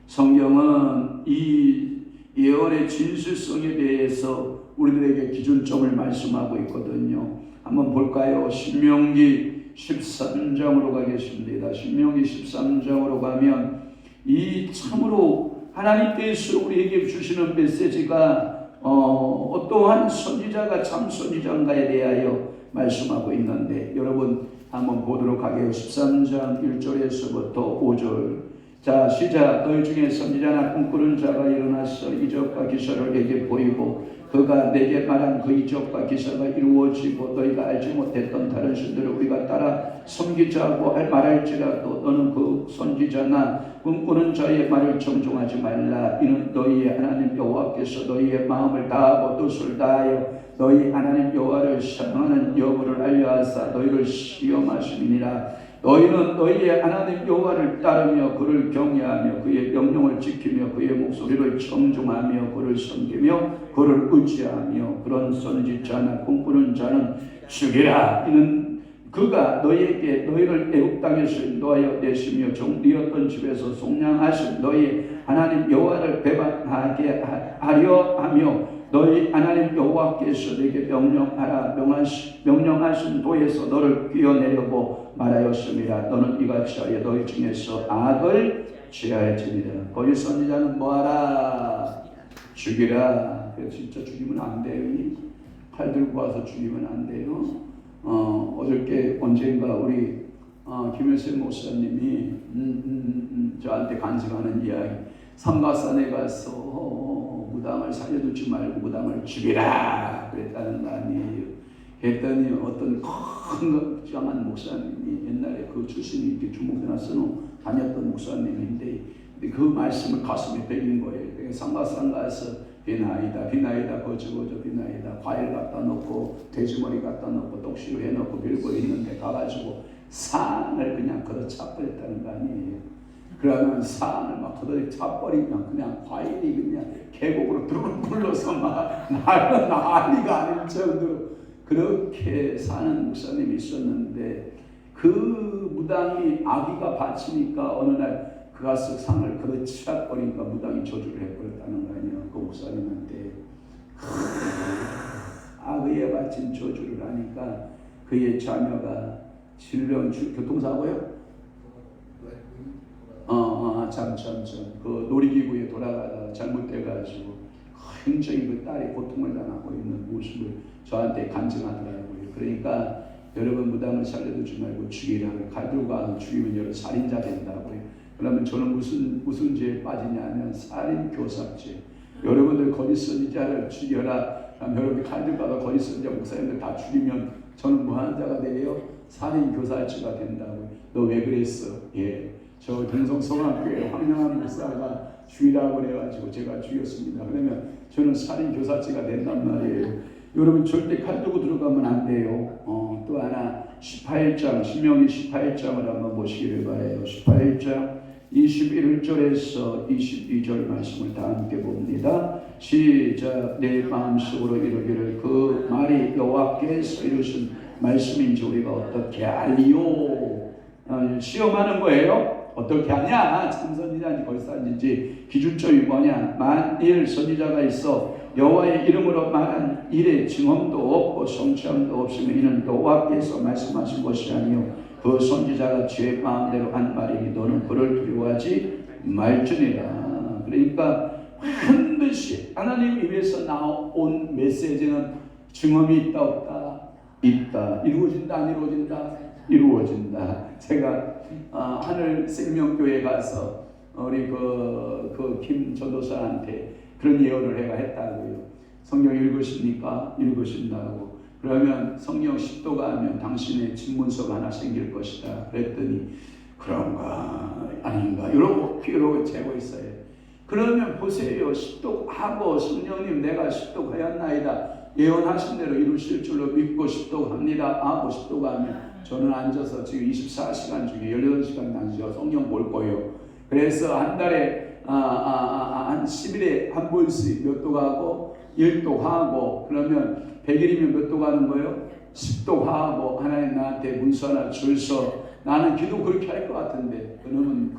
성경은 이 예언의 진실성에 대해서 우리들에게 기준점을 말씀하고 있거든요. 한번 볼까요? 신명기 13장으로 가겠습니다. 신명기 13장으로 가면 이 참으로 하나님께서 우리에게 주시는 메시지가 어떠한 선지자가 참 선지자인가에 대하여 말씀하고 있는데 여러분 한번 보도록 하게요. 13장 1절에서부터 5절. 자 시작. 너희 중에 선지자나 꿈꾸는 자가 일어나서 이적과 기사를 내게 보이고 그가 내게 말한 그 이적과 기사가 이루어지고 너희가 알지 못했던 다른 신들을 우리가 따라 섬기자고 말할지라도 너는 그 선지자나 꿈꾸는 자의 말을 정종하지 말라. 이는 너희의 하나님 여호와께서 너희의 마음을 다하고 뜻을 다하여 너희 하나님 여호와를 사랑하는 여부를 알려하사 너희를 시험하심이니라. 너희는 너희의 하나님 여호와를 따르며 그를 경외하며 그의 명령을 지키며 그의 목소리를 청종하며 그를 섬기며 그를 의지하며 그런 선지자나 꿈꾸는 자는 죽이라. 이는 그가 너희를 애국 땅에서 인도하여 내시며 종되었던 집에서 속량하신 너희 하나님 여호와를 배반하게 하려 하며 너희 하나님 여호와께서 내게 명령하신 도에서 너를 끼어내려고 말하였습니다. 너는 이같이 하여 너희 중에서 악을 취하였으리라. 거짓 선지자는 뭐하라? 죽이라. 진짜 죽이면 안 돼요. 칼 들고 와서 죽이면 안 돼요. 어저께 언젠가 우리 김일생 목사님이 저한테 간증하는 이야기. 삼가산에 가서 무당을 살려두지 말고 무당을 죽이라 그랬다는 거 아니에요. 했더니 어떤 큰 장한 목사님이 옛날에 그 출신이 이렇게 주목대나 다녔던 목사님인데 근데 그 말씀을 가슴에 배긴 거예요. 상가상 가서 비나이다 비나이다 거저거저 비나이다 과일 갖다 놓고 돼지머리 갖다 놓고 떡시로 해놓고 빌고 있는데 가가지고 산을 그냥 걷어차버렸다는 거 아니에요. 그러면 산을 막 걷어차버리면 그냥 과일이 그냥 계곡으로 뚝 굴러서 막 난리가 아닐 정도로 그렇게 사는 목사님이 있었는데, 그 무당이 아기가 바치니까 어느 날 그 가서 상을 걷어차버리니까 무당이 저주를 해버렸다는 거 아니에요. 그 목사님한테 아기에 바친 저주를 하니까 그의 자녀가 질병 교통사고요? 그 놀이기구에 돌아가다가 잘못돼가지고 굉장히 그 딸이 고통을 당하고 있는 모습을 저한테 간증하더라고요. 그러니까 여러분 무당을 살려두지 말고 죽이라고, 칼들고 가서 죽이면 여러분 살인자 된다고요. 그러면 저는 무슨 죄에 빠지냐면 살인 교사죄. 여러분들 거짓 선지자를 죽여라. 여러분들 칼들고 가서 거짓 선지자 목사님들 다 죽이면 저는 뭐 하는 자가 되게요? 살인 교사죄가 된다고요. 너 왜 그랬어? 예. 저 등성성악교회 황영한 목사가 죽이라고 그래가지고 제가 죽였습니다. 그러면 저는 살인 교사죄가 된단 말이에요. 여러분 절대 칼 들고 들어가면 안 돼요. 또 하나 18장 신명기 18장을 한번 보시기를 바래요. 18장 21절에서 22절 말씀을 다 함께 봅니다. 시작. 내 마음속으로 이르기를 그 말이 여호와께서 이루신 말씀인지 우리가 어떻게 알리요? 시험하는 거예요. 어떻게 하냐? 참선지자인지 거짓선지자인지 기준점이 뭐냐? 만일 선지자가 있어 여호와의 이름으로 말한 일에 증언도 없고 성취함도 없으면 이는 여호와께서 말씀하신 것이 아니요 그 선지자가 제 마음대로 한 말이니 너는 그를 두려워하지 말지니라. 그러니까 반드시 하나님 입에서 나온 메시지는 증언이 있다 없다? 있다. 이루어진다 안 이루어진다? 이루어진다. 제가 하늘생명교회 가서 우리 김 전도사한테 그런 예언을 해가 했다고요. 성경 읽으십니까? 읽으신다고. 그러면 성령 10도가 하면 당신의 집문서가 하나 생길 것이다. 그랬더니 그런가 아닌가 이러고 재고 있어요. 그러면 보세요. 10도하고 성령님 내가 10도하였나이다. 예언하신 대로 이루실 줄로 믿고 10도합니다. 하고 10도가 하면 저는 앉아서 지금 24시간 중에 18시간 앉아서 성령 볼 거예요. 그래서 한 달에 한 10일에 한 번씩 몇 도 가고 1도 하고 그러면 100일이면 몇 도 가는 거예요? 10도 하고 하나님 나한테 문서 하나 줄서 나는 기도 그렇게 할 것 같은데 그놈은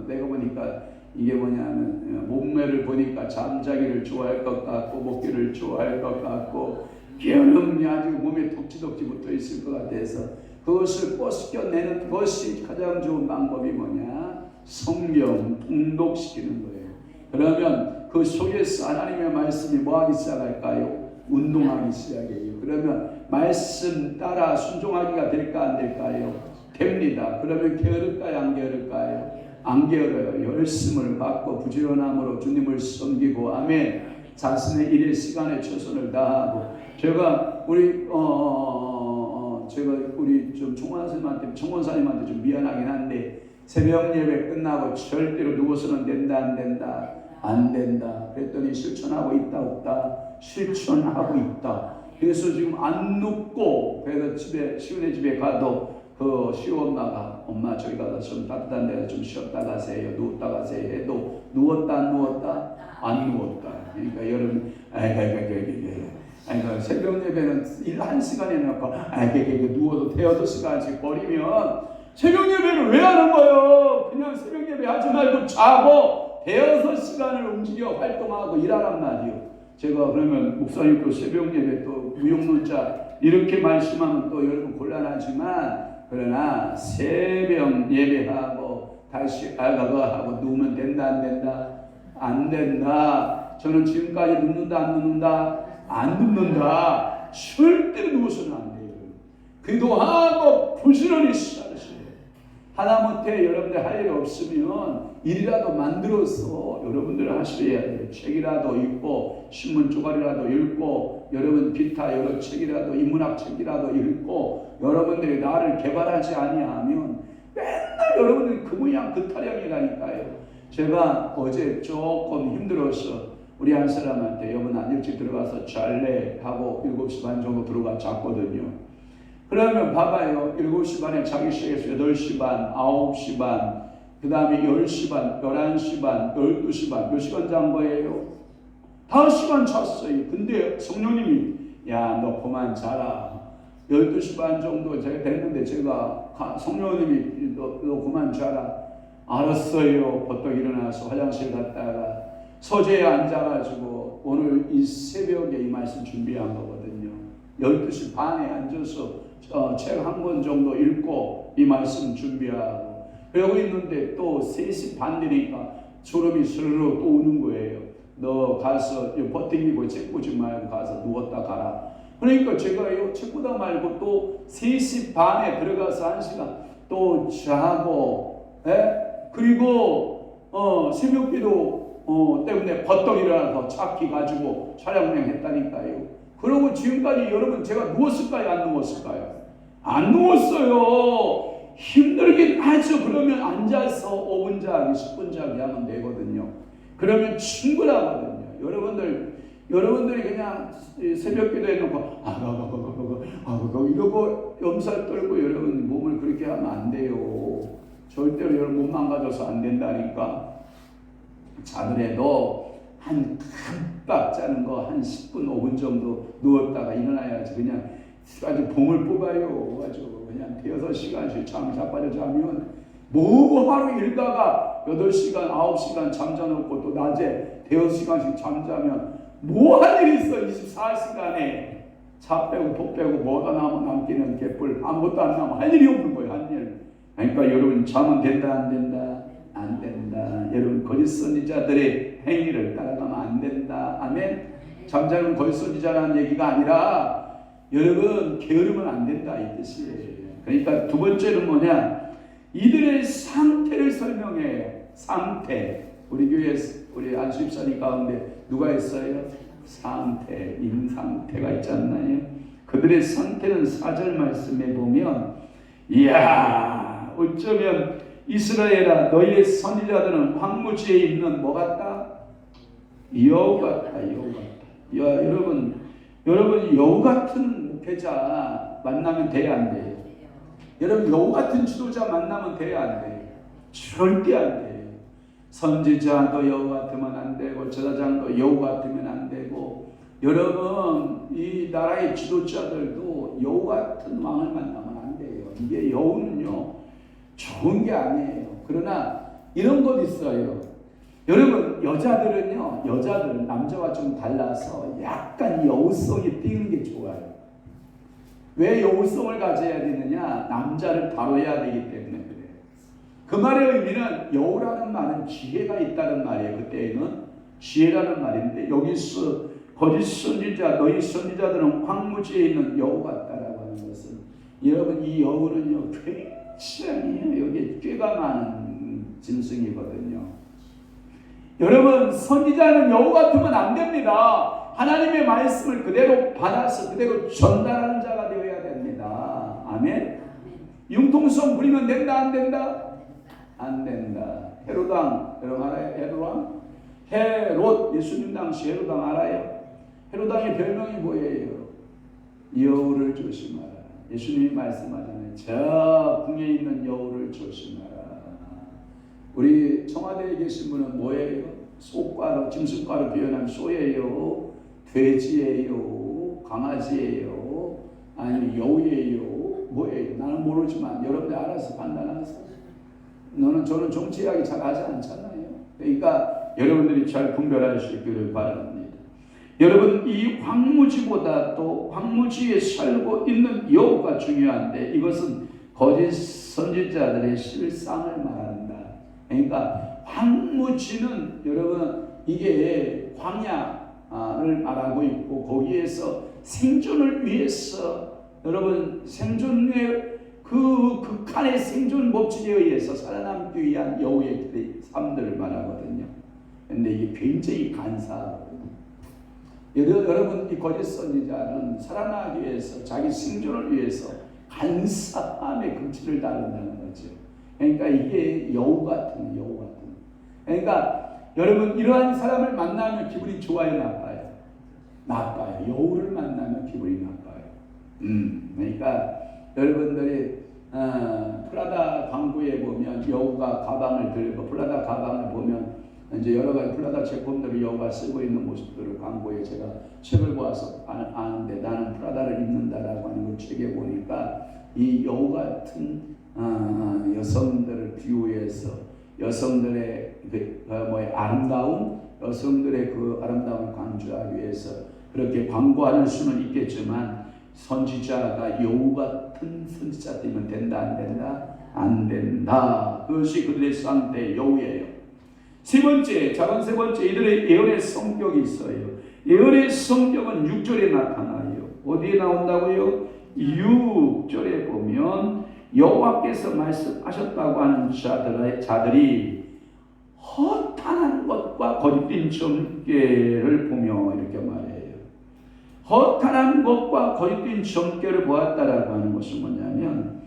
내가 보니까 이게 뭐냐면 몸매를 보니까 잠자기를 좋아할 것 같고 먹기를 좋아할 것 같고 게으름이 아주 몸에 덕지덕지 붙어 있을 것 같아서 그것을 뻗겨내는 것이 가장 좋은 방법이 뭐냐? 성경 통독시키는 거예요. 그러면 그 속에서 하나님의 말씀이 뭐하기 시작할까요? 운동하기 시작해요. 그러면 말씀 따라 순종하기가 될까 안 될까요? 됩니다. 그러면 게으를까요 안 게으를까요? 안 게으러요. 열심을 받고 부지런함으로 주님을 섬기고 아멘. 자신의 일의 시간에 최선을 다하고 제가 우리 좀 총원사님한테 좀 미안하긴 한데 새벽 예배 끝나고 절대로 누워서는 된다 안 된다 그랬더니 실천하고 있다 없다 실천하고 있다. 그래서 지금 안 눕고 그래서 시은의 집에 가도 그 시엄마가 엄마 저기 가서 좀 따뜻한 데서 좀 쉬었다 가세요 누웠다 가세요 해도 누웠다 안 누웠다. 그러니까 여러분 그러니까 새벽 예배는 1시간에 놓고 누워도 대여섯 시간씩 버리면 새벽 예배를 왜 하는 거예요? 그냥 새벽 예배 하지 말고 자고 대여섯 시간을 움직여 활동하고 일하란 말이요. 제가 그러면 목사님 또 새벽 예배 또 무용론자 이렇게 말씀하면 또 여러분 곤란하지만 그러나 새벽 예배하고 다시 하고 누우면 된다 안 된다? 안 된다. 저는 지금까지 눕는다 안 눕는다? 안 눕는다. 절대로 누워서는 안 돼요. 기도하고 부지런히 살으셔야 돼요. 하다못해 여러분들 할 일 없으면 일이라도 만들어서 여러분들 하셔야 돼요. 책이라도 읽고 신문 조각이라도 읽고 여러분 기타 여러 책이라도 인문학 책이라도 읽고 여러분들이 나를 개발하지 아니하면 맨날 여러분들이 그 모양 그 타령이라니까요. 제가 어제 조금 힘들어서 우리 한 사람한테 여보 나 일찍 들어가서 잘래 하고 7시 반 정도 들어가 잤거든요. 그러면 봐봐요. 7시 반에 자기 시작해서 8시 반, 9시 반, 그 다음에 10시 반, 11시 반, 12시 반 몇 시간 잔 거예요? 5시간 잤어요. 근데 성령님이 야 너 그만 자라. 12시 반 정도 제가 됐는데 제가 성령님이 너 그만 자라. 알았어요. 벌떡 일어나서 화장실 갔다가 서재에 앉아가지고 오늘 이 새벽에 이 말씀 준비한 거거든요. 12시 반에 앉아서 책 한 권 정도 읽고 이 말씀 준비하고 그러고 있는데 또 3시 반 되니까 졸음이 스르르 또 오는 거예요. 너 가서 버티고 책 보지 말고 가서 누웠다 가라. 그러니까 제가 책 보다 말고 또 3시 반에 들어가서 1시간 또 자고 그리고 새벽기도 때문에 벌떡 일어나서 찾기 가지고 촬영을 했다니까요. 그러고 지금까지 여러분 제가 누웠을까요? 안 누웠을까요? 안 누웠어요. 힘들긴 하죠. 그러면 앉아서 5분 자기 10분 자기 하면 되거든요. 그러면 충분하거든요. 여러분들이 그냥 새벽 기도해 놓고 이러고 염살 떨고 여러분 몸을 그렇게 하면 안 돼요. 절대로 여러분 몸 망가져서 안 된다니까. 자더라도 한 깜빡 자는 거 한 10분 5분 정도 누웠다가 일어나야지. 그냥 아주 봉을 뽑아요. 아주 그냥 6시간씩 잠 자빠져 자면 뭐 하루 일다가 8시간 9시간 잠자놓고 또 낮에 5시간씩 잠자면 뭐 할 일이 있어. 24시간에 차 빼고 도 빼고 뭐가 남기는 개뿔 아무것도 안 남아. 할 일이 없는 거예요. 할 일. 그러니까 여러분 자면 된다 안 된다? 안 된다. 여러분 거짓 선지자들의 행위를 따라가면 안 된다. 아멘. 잠자는 거짓 선지자라는 얘기가 아니라 여러분 게으르면 안 된다 이 뜻이에요. 그러니까 두 번째는 뭐냐? 이들의 상태를 설명해요. 상태. 우리 교회 우리 안수입사님 가운데 누가 있어요? 상태, 임상태가 있지 않나요? 그들의 상태는 4절 말씀에 보면 이야 어쩌면 이스라엘아 너희의 선지자들은 황무지에 있는 뭐 같다? 여우 같다. 여우 같다. 야 여러분 여우 같은 목회자 만나면 돼야 안 돼요? 여러분 여우 같은 지도자 만나면 돼야 안 돼요? 절대 안 돼요. 선지자도 여우 같으면 안 되고 제사장도 여우 같으면 안 되고 여러분 이 나라의 지도자들도 여우 같은 왕을 만나면 안 돼요. 이게 여우는요 좋은 게 아니에요. 그러나 이런 것 있어요. 여러분 여자들은 남자와 좀 달라서 약간 여우성이 띄는 게 좋아요. 왜 여우성을 가져야 되느냐? 남자를 다뤄야 되기 때문에 그래요. 그 말의 의미는 여우라는 말은 지혜가 있다는 말이에요. 그때에는 지혜라는 말인데 여기서 거짓 선지자 너희 선지자들은 황무지에 있는 여우 같다라고 하는 것은 여러분 이 여우는요 굉장히 여기에 꾀가 많은 짐승이거든요. 여러분 선지자는 여우 같으면 안 됩니다. 하나님의 말씀을 그대로 받아서 그대로 전달하는 자가 되어야 됩니다. 아멘. 융통성 부리면 된다 안 된다? 안 된다. 헤롯왕 여러분 알아요? 헤롯왕? 헤롯 예수님 당시 헤롯왕 알아요? 헤롯왕의 별명이 뭐예요? 여우를 조심하라. 예수님이 말씀하잖아요. 저 궁에 있는 여우를 조심하라. 우리 청와대에 계신 분은 뭐예요? 소과로 짐승과로 표현하면 소예요? 돼지예요? 강아지예요? 아니면 여우예요? 뭐예요? 나는 모르지만 여러분들 알아서 판단하세요. 저는 정치 이야기 잘 하지 않잖아요. 그러니까 여러분들이 잘 분별할 수 있기를 바랍니다. 여러분 이 황무지보다 또 황무지에 살고 있는 여우가 중요한데 이것은 거짓 선지자들의 실상을 말한다. 그러니까 황무지는 여러분 이게 광야를 말하고 있고 거기에서 생존을 위해서 여러분 생존의 그 극한의 생존 법칙에 의해서 살아남기 위한 여우의 삶들을 말하거든요. 그런데 이게 굉장히 간사하거든요. 여러분 이 거짓 선지자는 살아나기 위해서 자기 생존을 위해서 간사함의 극치를 다룬다는 거죠. 그러니까 이게 여우 같은 그러니까 여러분 이러한 사람을 만나면 기분이 좋아요, 나빠요? 나빠요. 여우를 만나면 기분이 나빠요. 그러니까 여러분들이 프라다 광고에 보면 여우가 가방을 들고 프라다 가방을 보면 이제 여러 가지 프라다 제품들을 여우가 쓰고 있는 모습들을 광고에 제가 책을 보아서 아는데 나는 프라다를 입는다라고 하는 걸 책에 보니까 이 여우 같은 여성들을 비유해서 여성들의 아름다움, 여성들의 그 아름다움을 강조하기 위해서 그렇게 광고하는 수는 있겠지만 선지자가 여우 같은 선지자 되면 된다, 안 된다? 안 된다. 그것이 그들의 상태 여우예요. 세 번째, 작은 세 번째, 이들의 예언의 성격이 있어요. 예언의 성격은 6절에 나타나요. 어디에 나온다고요? 6절에 보면 여호와께서 말씀하셨다고 하는 자들이 허탄한 것과 거짓된 점괘를 보며 이렇게 말해요. 허탄한 것과 거짓된 점괘를 보았다라고 하는 것은 뭐냐면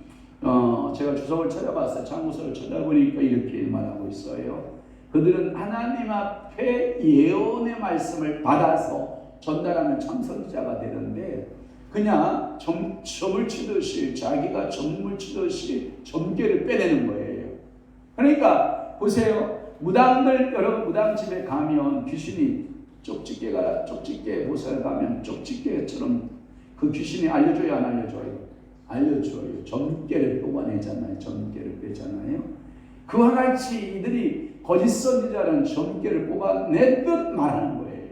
제가 주석을 찾아봤어요. 참고서를 찾아보니까 이렇게 말하고 있어요. 그들은 하나님 앞에 예언의 말씀을 받아서 전달하는 참선자가 되는데 그냥 점을 치듯이 자기가 점을 치듯이 점괘를 빼내는 거예요. 그러니까 보세요. 무당들 여러분 무당집에 가면 귀신이 쪽집게 보살에 가면 쪽집게처럼 그 귀신이 알려줘요, 안 알려줘요? 알려줘요. 점괘를 뽑아내잖아요. 점괘를 빼잖아요. 그와 같이 이들이 거짓 선지자는 점괘를 뽑아내듯 말하는 거예요.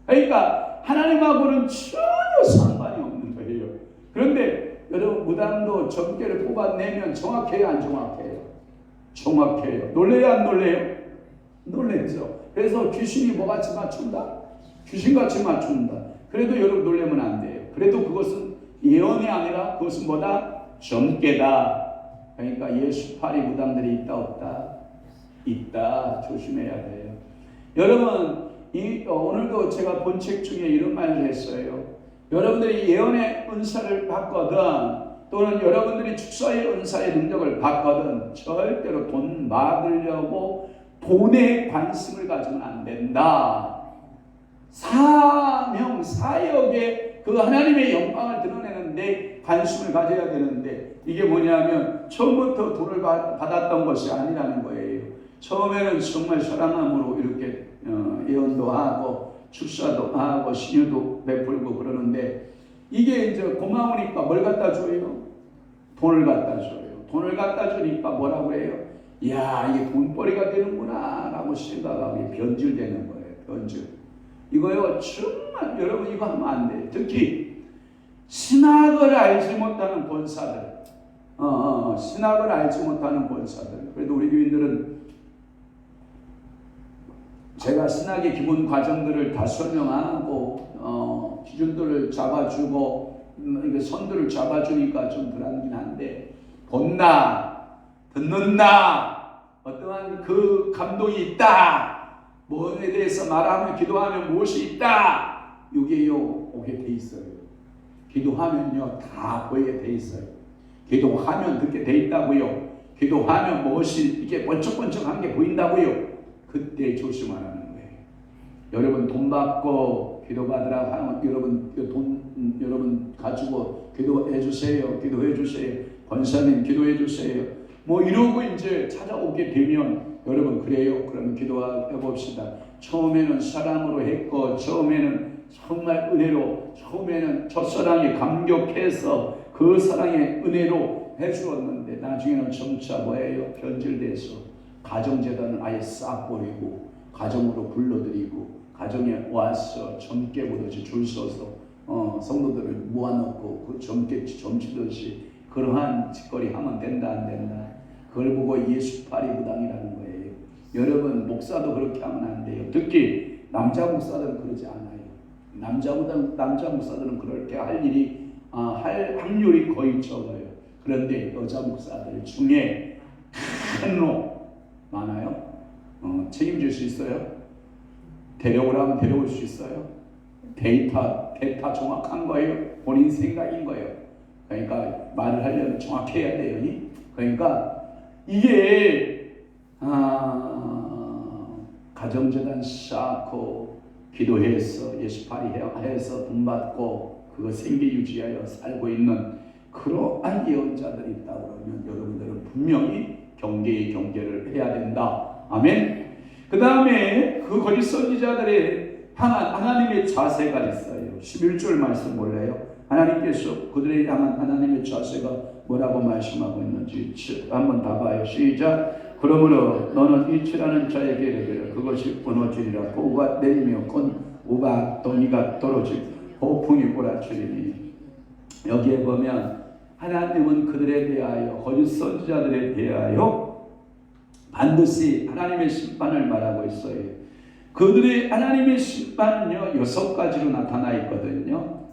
그러니까 하나님하고는 전혀 상관이 없는 거예요. 그런데 여러분 무당도 점괘를 뽑아내면 정확해요, 안 정확해요? 정확해요. 놀래요, 안 놀래요? 놀래죠. 그래서 귀신이 뭐같이 맞춘다? 귀신같이 맞춘다. 그래도 여러분 놀래면 안 돼요. 그래도 그것은 예언이 아니라 그것은 뭐다? 점괘다. 그러니까 예수파리 무당들이 있다 없다? 있다. 조심해야 돼요. 여러분 오늘도 제가 본 책 중에 이런 말을 했어요. 여러분들이 예언의 은사를 받거든 또는 여러분들이 축사의 은사의 능력을 받거든 절대로 돈 받으려고 돈에 관심을 가지면 안 된다. 사명, 사역에 그 하나님의 영광을 드러내는데 관심을 가져야 되는데 이게 뭐냐면 처음부터 돈을 받았던 것이 아니라는 거예요. 처음에는 정말 사랑함으로 이렇게 예언도 하고 축사도 하고 시유도 베풀고 그러는데 이게 이제 고마우니까 뭘 갖다 줘요? 돈을 갖다 줘요. 돈을 갖다 주니까 뭐라고 해요? 야, 이게 돈벌이가 되는구나 라고 생각하고 변질되는 거예요. 변질. 이거요 정말 여러분 이거 하면 안 돼요. 특히 신학을 알지 못하는 권사들 신학을 알지 못하는 권사들. 그래도 우리 교인들은 제가 신학의 기본 과정들을 다 설명하고 기준들을 잡아주고 선들을 잡아주니까 좀 그러긴 한데 본다, 듣는다, 어떠한 그 감동이 있다, 뭐에 대해서 말하면 기도하면 무엇이 있다, 이게요 오게 돼 있어요. 기도하면요 다 보이게 돼 있어요. 기도하면 그렇게 돼 있다고요. 기도하면 무엇이 이게 번쩍번쩍한 게 보인다고요. 그때 조심하라는 거예요. 여러분 돈 받고 기도받으라고 하면 여러분 가지고 기도해 주세요. 기도해 주세요. 권사님 기도해 주세요. 뭐 이러고 이제 찾아오게 되면 여러분 그래요. 그러면 기도해 봅시다. 처음에는 사랑으로 했고 처음에는 정말 은혜로 처음에는 첫사랑에 감격해서 그 사랑의 은혜로 해주었는데 나중에는 점차 뭐예요? 변질돼서 가정재단은 아예 싹 버리고 가정으로 불러들이고 가정에 와서 점괘 보듯이 줄 서서 성도들을 모아놓고 그 점치듯이 그러한 짓거리 하면 된다 안 된다. 그걸 보고 예수파리 무당이라는 거예요. 여러분 목사도 그렇게 하면 안 돼요. 특히 남자 목사들은 그러지 않아요. 남자 목사들은 그렇게 할 확률이 거의 적어요. 그런데 여자 목사들 중에 큰 놈 많아요. 책임질 수 있어요? 데려오라면 데려올 수 있어요? 데이터 정확한 거예요. 본인 생각인 거예요. 그러니까 말을 하려면 정확해야 돼요. 그러니까 이게 가정재단 쌓고 기도해서 예수파리 해서 돈 받고 그거 생계 유지하여 살고 있는 그러한 예언자들이 있다 그러면 여러분들은 분명히 경계를 해야 된다. 아멘. 그 다음에 그 거짓 선지자들의 향한 하나님의 자세가 있어요. 11절 말씀 볼래요? 하나님께서 그들에 향한 하나님의 자세가 뭐라고 말씀하고 있는지 한번 다 봐요. 시작. 그러므로 너는 이치라는 자에게 이르기를 그것이 무너지리라. 폭우가 내리며 큰 우박덩이가 떨어지고 폭풍이 몰아치리니. 여기에 보면 하나님은 그들에 대하여 거짓 선지자들에 대하여 반드시 하나님의 심판을 말하고 있어요. 그들의 하나님의 심판은요 6가지로 나타나 있거든요.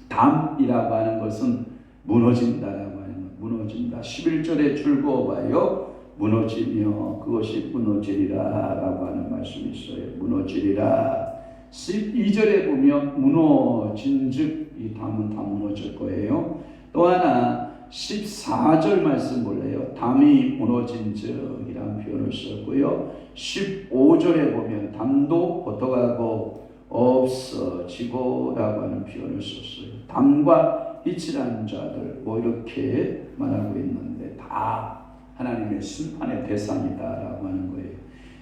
담이라고 하는 것은 무너진다라고 하는 것, 무너진다. 11절에 줄 그어봐요. 무너지며 그것이 무너지리라 라고 하는 말씀이 있어요. 무너지리라. 12절에 보면 무너진즉 이 담은 다 무너질 거예요. 또 하나 14절 말씀 볼래요? 담이 무너진즉 이라는 표현을 썼고요. 15절에 보면 담도 어떡하고 없어지고 라고 하는 표현을 썼어요. 담과 이치라는 자들 뭐 이렇게 말하고 있는데 다 하나님의 심판의 대상이다 라고 하는 거예요.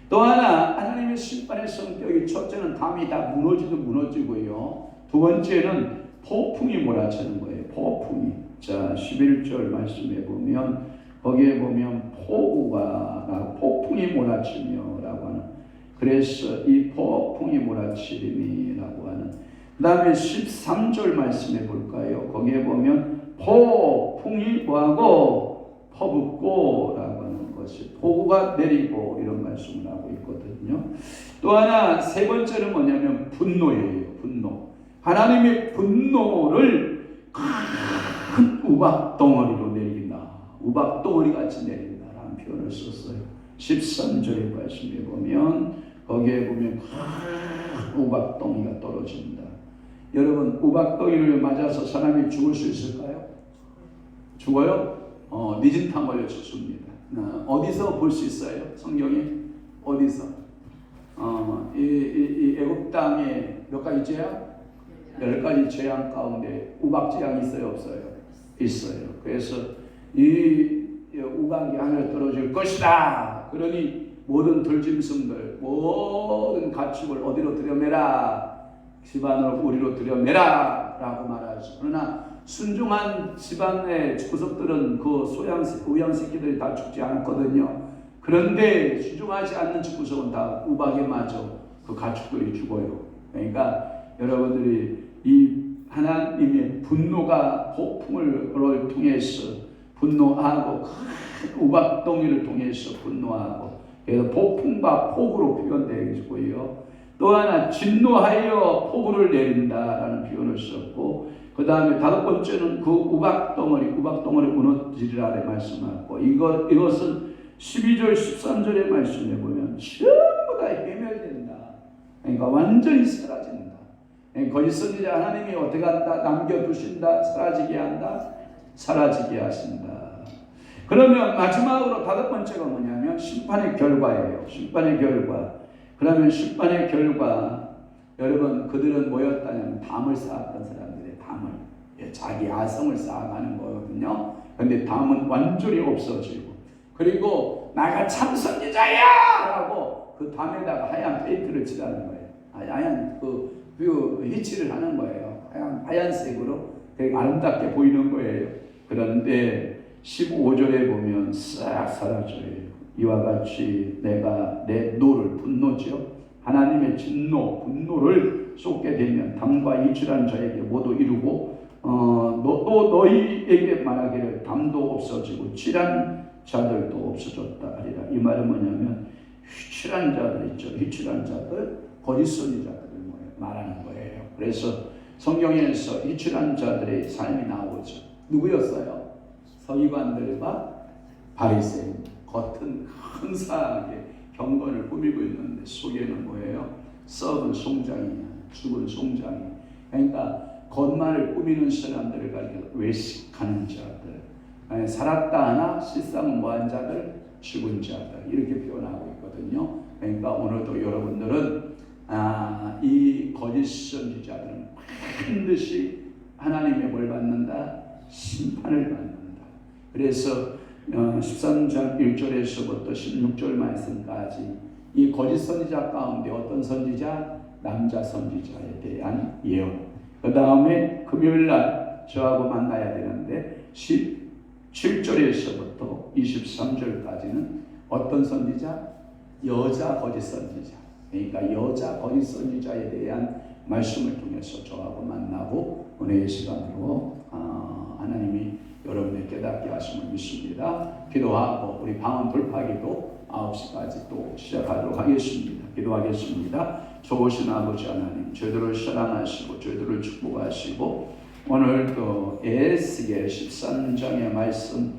또 하나 하나님의 심판의 성격이 첫째는 담이 다 무너지고요. 두 번째는 폭풍이 몰아치는 거예요. 폭풍이. 자 11절 말씀에 보면 거기에 보면 폭풍이 몰아치며 라고 하는, 그래서 이 폭풍이 몰아치리니 라고 하는. 그 다음에 13절 말씀해 볼까요? 거기에 보면 폭풍이 뭐하고 퍼붓고 라고 하는 것이 폭우가 내리고 이런 말씀을 하고 있거든요. 또 하나 세 번째는 뭐냐면 분노예요. 분노. 하나님의 분노를 큰 우박덩어리로 내린다. 우박덩어리 같이 내린다라는 표현을 썼어요. 13절의 말씀에 보면 거기에 보면 큰 우박덩이가 떨어진다. 여러분 우박덩이를 맞아서 사람이 죽을 수 있을까요? 죽어요? 니진탕 걸려 죽습니다. 어디서 볼 수 있어요? 성경에 어디서? 이 애굽 땅에 몇 가지 재앙? 10가지 재앙 가운데 우박재앙이 있어요? 없어요? 있어요. 그래서 이 우박이 하늘에 떨어질 것이다. 그러니 모든 들짐승들 모든 가축을 어디로 들여매라? 집안으로 우리로 들여매라 라고 말하죠. 그러나 순종한 집안의 구석들은 그 우양 새끼들이 다 죽지 않았거든요. 그런데 순종하지 않는 구석은 다 우박에 맞아 그 가축들이 죽어요. 그러니까 여러분들이 이 하나님의 분노가 폭풍을 통해서 분노하고 큰 우박덩이를 통해서 분노하고, 그래서 폭풍과 폭우로 표현되고요. 또 하나 진노하여 폭우를 내린다라는 표현을 썼고, 그 다음에 다섯 번째는 그 우박덩어리 무너지리라 말씀하고, 이것은 12절 13절의 말씀에 보면 전부 다 해멸된다. 그러니까 완전히 사라진다. 거짓 선지자 하나님이 어떻게 한다? 남겨두신다. 사라지게 한다. 사라지게 하신다. 그러면 마지막으로 다섯 번째가 뭐냐면 심판의 결과예요. 심판의 결과. 그러면 심판의 결과, 여러분 그들은 뭐였다냐면 담을 쌓았던 사람들의 담을, 자기 아성을 쌓아가는 거거든요. 그런데 담은 완전히 없어지고, 그리고 나가 참 선지자야! 라고 그 담에다가 하얀 페인트를 칠하는 거예요. 하얀 그 히치를 하는 거예요. 하얀색으로 되게 아름답게 보이는 거예요. 그런데 15절에 보면 싹 사라져요. 이와 같이 내가 내 노를, 분노죠. 하나님의 진노, 분노를 쏟게 되면 담과 이치라는 자에게 모두 이루고, 또 너희에게 말하기를 담도 없어지고 칠한 자들도 없어졌다 하리라. 이 말은 뭐냐면 휘칠한 자들 있죠. 휘칠한 자들, 거짓 선지자들을 말하는 거예요. 그래서 성경에서 휘칠한 자들의 삶이 나오죠. 누구였어요? 서기관들과 바리새인. 겉은 근사하게 경건을 꾸미고 있는데 속에는 뭐예요? 썩은 송장이냐, 죽은 송장이. 그러니까 겉말을 꾸미는 사람들을 가리켜 외식하는 자들. 살았다 하나 실상은 뭐한 자들? 죽은 자들 이렇게 표현하고 있거든요. 그러니까 오늘도 여러분들은 이 거짓 선지자들은 반드시 하나님의 뭘 받는다? 심판을 받는다. 그래서 13장 1절에서부터 16절 말씀까지 이 거짓 선지자 가운데 어떤 선지자? 남자 선지자에 대한 예언. 그 다음에 금요일날 저하고 만나야 되는데 17절에서부터 23절까지는 어떤 선지자? 여자 거짓 선지자. 그러니까 여자 거짓 선지자에 대한 말씀을 통해서 저하고 만나고 은혜의 시간으로 하나님이 여러분의 깨닫게 하심을 믿습니다. 기도하고 우리 방언 돌파기도 9시까지 또 시작하도록 하겠습니다. 기도하겠습니다. 좋으신 아버지 하나님, 저희들을 사랑하시고 저희들을 축복하시고 오늘도 에스겔 13장의 말씀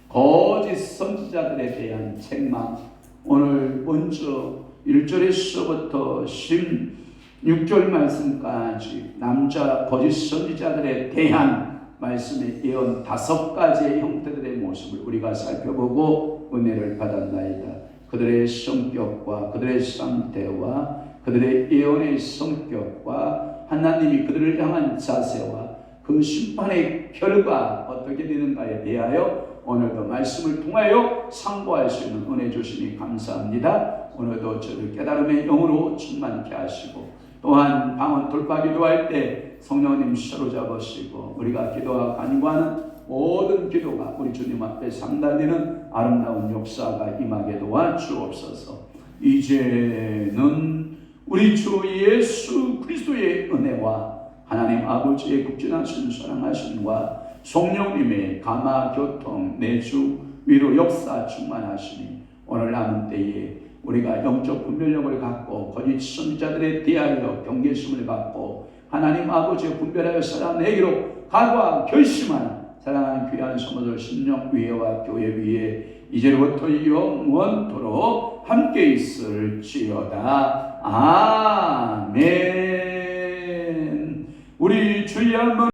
거짓 선지자들에 대한 책망, 오늘 먼저 1절에서부터 16절 말씀까지 남자 거짓 선지자들에 대한 말씀의 예언 5가지의 형태들의 모습을 우리가 살펴보고 은혜를 받았나이다. 그들의 성격과 그들의 상태와 그들의 예언의 성격과 하나님이 그들을 향한 자세와 그 심판의 결과 어떻게 되는가에 대하여 오늘도 말씀을 통하여 상고할 수 있는 은혜 주시니 감사합니다. 오늘도 저를 깨달음의 영으로 충만케 하시고 또한 방언 돌파 기도할 때 성령님 사로잡으시고 우리가 기도하고 간구하는 모든 기도가 우리 주님 앞에 상달되는 아름다운 역사가 임하게 도와주옵소서. 이제는 우리 주 예수 그리스도의 은혜와 하나님 아버지의 극진하신 사랑하심과 성령님의 감화 교통 내주 위로 역사 충만하시니 오늘 남은 때에 우리가 영적 분별력을 갖고 거짓 선지자들에 대하여 경계심을 갖고 하나님 아버지의 분별하여 살아내기로 각오하고 결심하는 사랑하는 귀한 성도들 신령 위에와 교회 위에 이제부터 영원토록 함께 있을지어다. 아멘. 우리 주의 한번